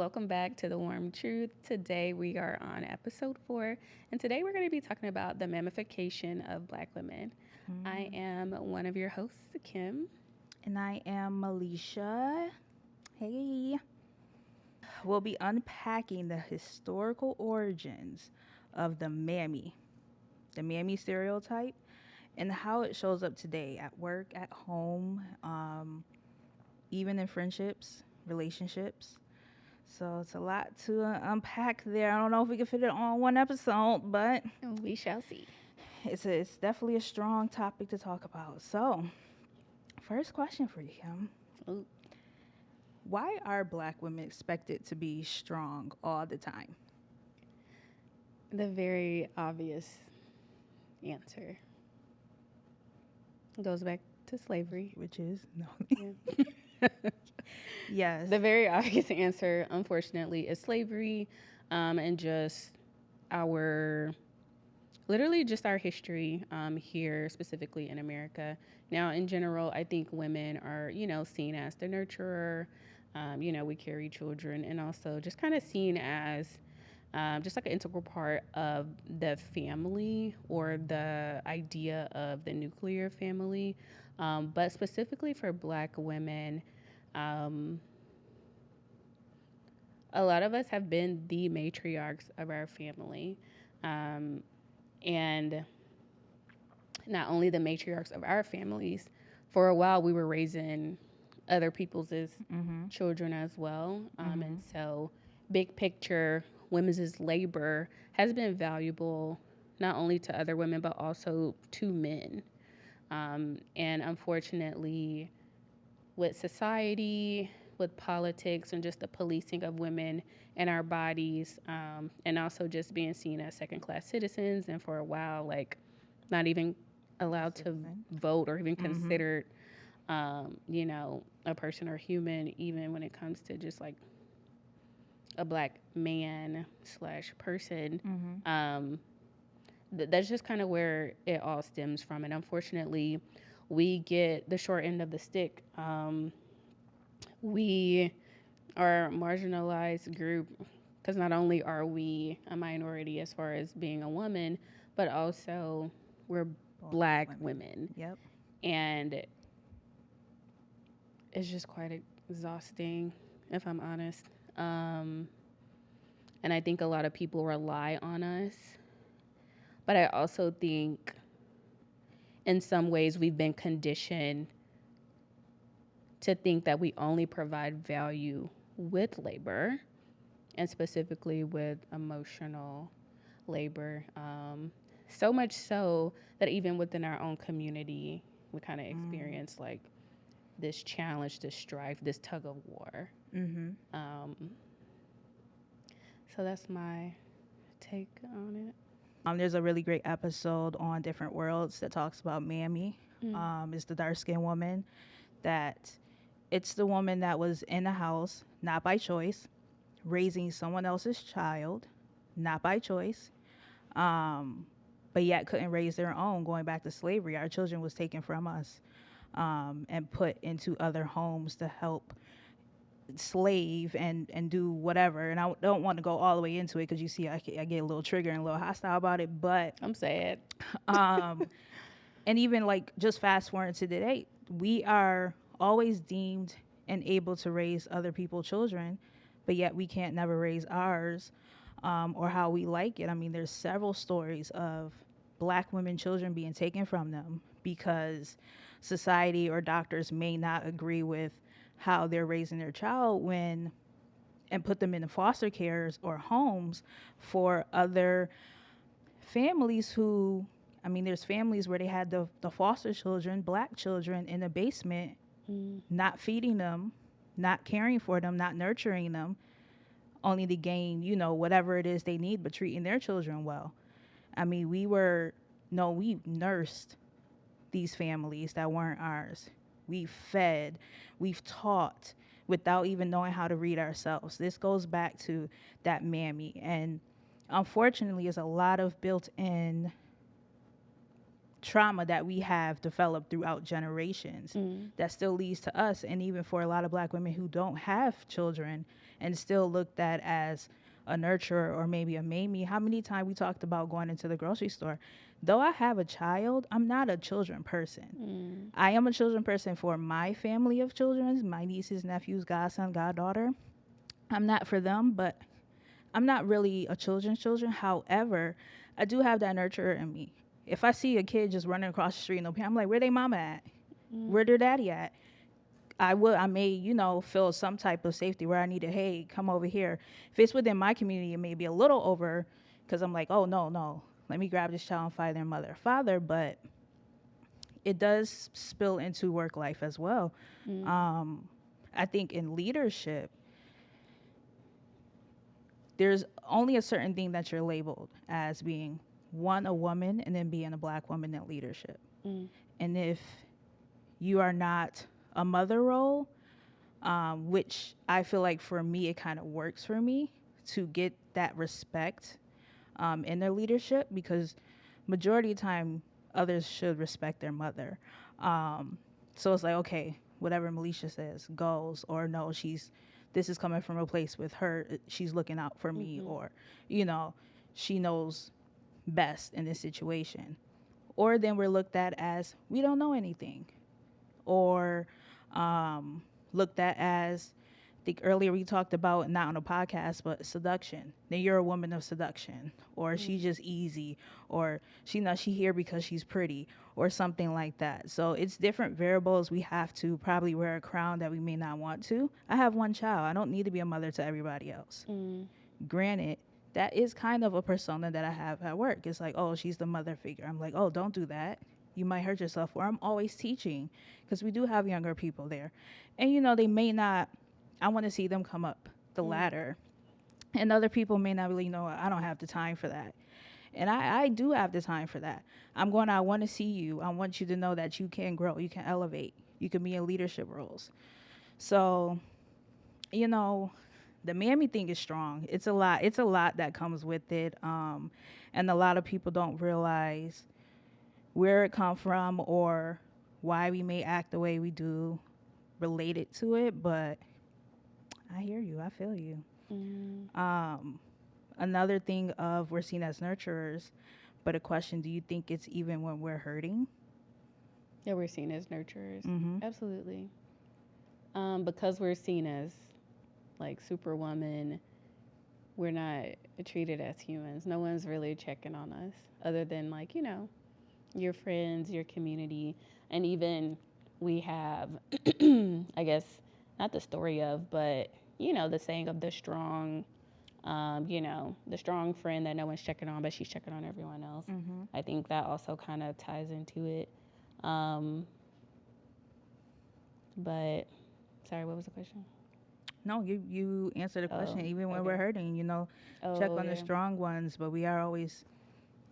Welcome back to The Warm Truth. Today we are on episode 4, and today we're going to be talking about the mammification of Black women. I am one of your hosts, Kim. And I am Alicia. Hey. We'll be unpacking the historical origins of the mammy stereotype, and how it shows up today at work, at home, even in friendships, relationships. So it's a lot to unpack there. I don't know if we can fit it on one episode, but We shall see. it's definitely a strong topic to talk about. So, first question for you, Kim. Ooh. Why are Black women expected to be strong all the time? The very obvious answer goes back to slavery. Which is no. Yeah. Yes. The very obvious answer, unfortunately, is slavery and just our literally just our history here, specifically in America. Now, in general, I think women are, seen as the nurturer. We carry children, and also just kind of seen as just like an integral part of the family or the idea of the nuclear family. But specifically for Black women, um, a lot of us have been the matriarchs of our family. Um, and not only the matriarchs of our families, for a while we were raising other people's children as well. And so, big picture, women's labor has been valuable not only to other women, but also to men. And unfortunately, with society, with politics, and just the policing of women and our bodies, and also just being seen as second class citizens, and for a while, like not even allowed to vote or even considered, a person or human, even when it comes to just like a Black man slash person. That's just kind of where it all stems from. And unfortunately, we get the short end of the stick. We are a marginalized group because not only are we a minority as far as being a woman, but also we're Black women. Yep. And it's just quite exhausting, if I'm honest. And I think a lot of people rely on us. But I also think in some ways we've been conditioned to think that we only provide value with labor, and specifically with emotional labor. So much so that even within our own community, we kind of experience like this challenge, this strife, this tug of war. So that's my take on it. There's a really great episode on Different Worlds that talks about Mammy. It's the dark skinned woman that it's the woman that was in the house, not by choice, raising someone else's child, not by choice, but yet couldn't raise their own. Going back to slavery, our children was taken from us and put into other homes to help slave and do whatever. And I don't want to go all the way into it because you see I get a little triggered and a little hostile about it, but I'm sad. And even like just fast forward to today, we are always deemed and able to raise other people's children, but yet we can't never raise ours, or how we like it. I mean, there's several stories of Black women children being taken from them because society or doctors may not agree with how they're raising their child and put them in the foster cares or homes for other families who, I mean, there's families where they had the foster children, Black children, in the basement, not feeding them, not caring for them, not nurturing them, only to gain, whatever it is they need, but treating their children well. I mean, we nursed these families that weren't ours. We fed, we've taught without even knowing how to read ourselves. This goes back to that mammy. And unfortunately, there's a lot of built in trauma that we have developed throughout generations Mm. that still leads to us. And even for a lot of black women who don't have children and still looked at as a nurturer or maybe a mamie, how many times we talked about going into the grocery store? Though I have a child, I'm not a children person. Mm. I am a children person for my family of children, my nieces, nephews, godson, goddaughter. I'm not for them, but I'm not really a children's children. However, I do have that nurturer in me. If I see a kid just running across the street and no parent, I'm like, where they mama at? Mm. Where their daddy at? I may, feel some type of safety where I need to, hey, come over here. If it's within my community, it may be a little over because I'm like, oh, no, no. Let me grab this child and find their mother or father. But it does spill into work life as well. Mm. Um, I think in leadership, there's only a certain thing that you're labeled as being one, a woman, and then being a black woman in leadership. Mm. And if you are not a mother role, which I feel like for me, it kind of works for me to get that respect in their leadership because majority of the time, others should respect their mother. Um, so it's like, okay, whatever Melisha says goes, or no, this is coming from a place with her, she's looking out for me, Mm-hmm. or, you know, she knows best in this situation. Or then we're looked at as we don't know anything, or um, looked at as, I think earlier we talked about, not on a podcast, but seduction. Then you're a woman of seduction, or she's Mm. just easy, or she here because she's pretty, or something like that. So it's different variables. We have to probably wear a crown that we may not want to. I have one child. I don't need to be a mother to everybody else. Mm. Granted, that is kind of a persona that I have at work. It's like, oh, she's the mother figure. I'm like, oh, don't do that. You might hurt yourself. Or I'm always teaching because we do have younger people there. And, they may not, I want to see them come up the Mm. ladder. And other people may not really know, I don't have the time for that. And I do have the time for that. I want to see you. I want you to know that you can grow, you can elevate, you can be in leadership roles. So, you know, the mammy thing is strong. It's a lot. It's a lot that comes with it. And a lot of people don't realize where it come from or why we may act the way we do related to it. But I hear you. I feel you. Mm. Um, Another thing of we're seen as nurturers, but a question: do you think it's even when we're hurting? Yeah, we're seen as nurturers. Mm-hmm. Absolutely. Because we're seen as like superwoman, we're not treated as humans. No one's really checking on us other than like, your friends, your community, and even we have I guess not the story of, but the saying of the strong the strong friend that no one's checking on, but she's checking on everyone else. Mm-hmm. I think that also kind of ties into it. Um, but sorry, what was the question? No, you answer the question. Oh, Even when we're okay. hurting, check Oh, on the yeah. strong ones, but we are always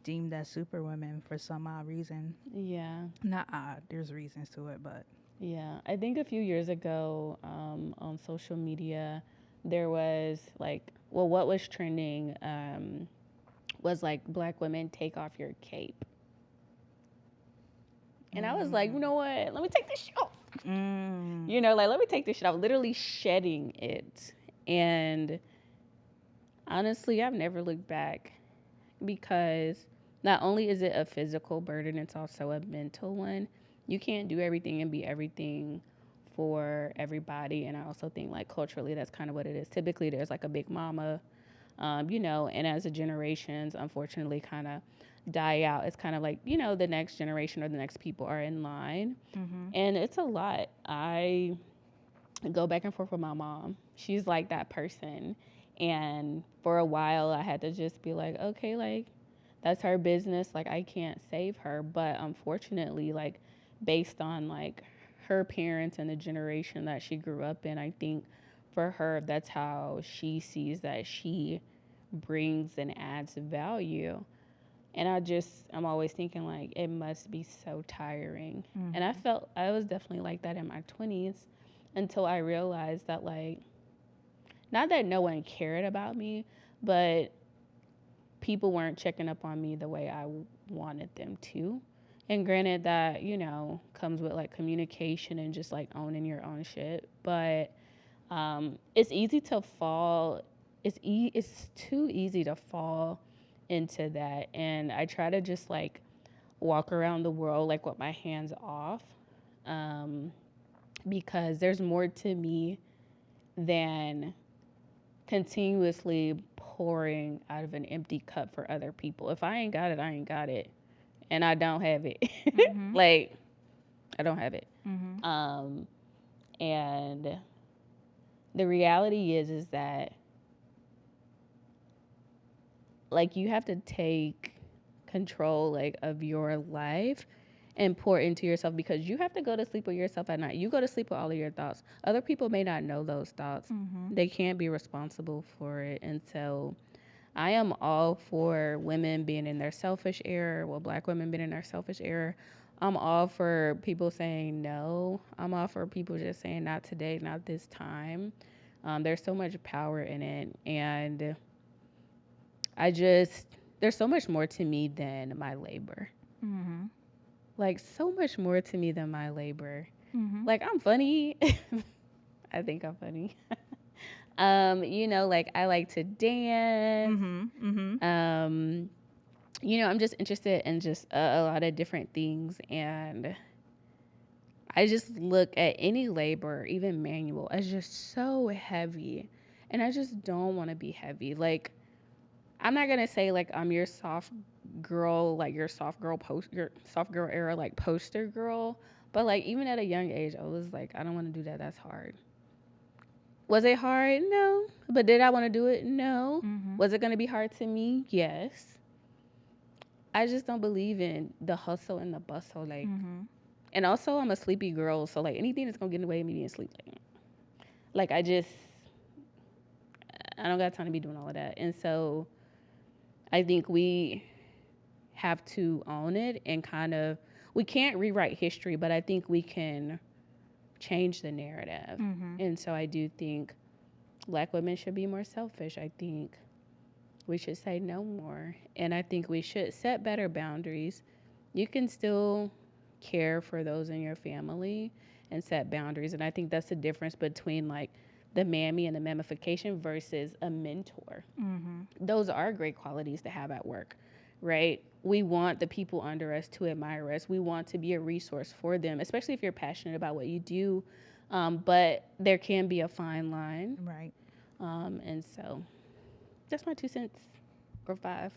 deemed as superwomen for some odd reason. Yeah. Not odd. There's reasons to it, but Yeah. I think a few years ago on social media, there was like, well, what was trending was like black women take off your cape. And I was like, you know what? Let me take this shit off. Mm. Like, let me take this shit off. Literally shedding it. And honestly, I've never looked back because not only is it a physical burden, it's also a mental one. You can't do everything and be everything for everybody. And I also think, like, culturally, that's kind of what it is. Typically, there's like a big mama, and as the generations unfortunately kind of die out, it's kind of like, the next generation or the next people are in line. Mm-hmm. And it's a lot. I go back and forth with my mom. She's like that person. And for a while, I had to just be like, okay, like, that's her business. Like, I can't save her. But unfortunately, like, based on like her parents and the generation that she grew up in, I think for her, that's how she sees that she brings and adds value. And I'm always thinking, like, it must be so tiring. And Mm-hmm. I was definitely like that in my 20s until I realized that, like, not that no one cared about me, but people weren't checking up on me the way I wanted them to. And granted that, comes with like communication and just like owning your own shit. But it's easy to fall. It's too easy to fall into that. And I try to just like walk around the world like with my hands off, um, because there's more to me than continuously pouring out of an empty cup for other people. If I ain't got it, I ain't got it. And I don't have it. Mm-hmm. Like, I don't have it. Mm-hmm. Um, and the reality is that like you have to take control like of your life and pour into yourself, because you have to go to sleep with yourself at night. You go to sleep with all of your thoughts. Other people may not know those thoughts. Mm-hmm. They can't be responsible for it. And so I am all for women being in their selfish era, well, black women being in their selfish era. I'm all for people saying no. I'm all for people just saying not today, not this time. There's so much power in it. And there's so much more to me than my labor. Mm-hmm. Like, so much more to me than my labor. Mm-hmm. Like, I'm funny. I think I'm funny. Like I like to dance. Mm-hmm. Mm-hmm. I'm just interested in just a lot of different things. And I just look at any labor, even manual, as just so heavy. And I just don't want to be heavy. Like, I'm not gonna say like I'm your soft girl, like your soft girl era, like poster girl. But like even at a young age, I was like, I don't want to do that. That's hard. Was it hard? No. But did I want to do it? No. Mm-hmm. Was it gonna be hard to me? Yes. I just don't believe in the hustle and the bustle. Like, Mm-hmm. and also I'm a sleepy girl, so like anything that's gonna get in the way of me being sleep, like I don't got time to be doing all of that. And so I think we have to own it and kind of, we can't rewrite history, but I think we can change the narrative. Mm-hmm. And so I do think black women should be more selfish. I think we should say no more. And I think we should set better boundaries. You can still care for those in your family and set boundaries. And I think that's the difference between like the mammy and the mammification versus a mentor. Mm-hmm. Those are great qualities to have at work, right? We want the people under us to admire us. We want to be a resource for them, especially if you're passionate about what you do. But there can be a fine line. Right. And so that's my 2 cents or 5.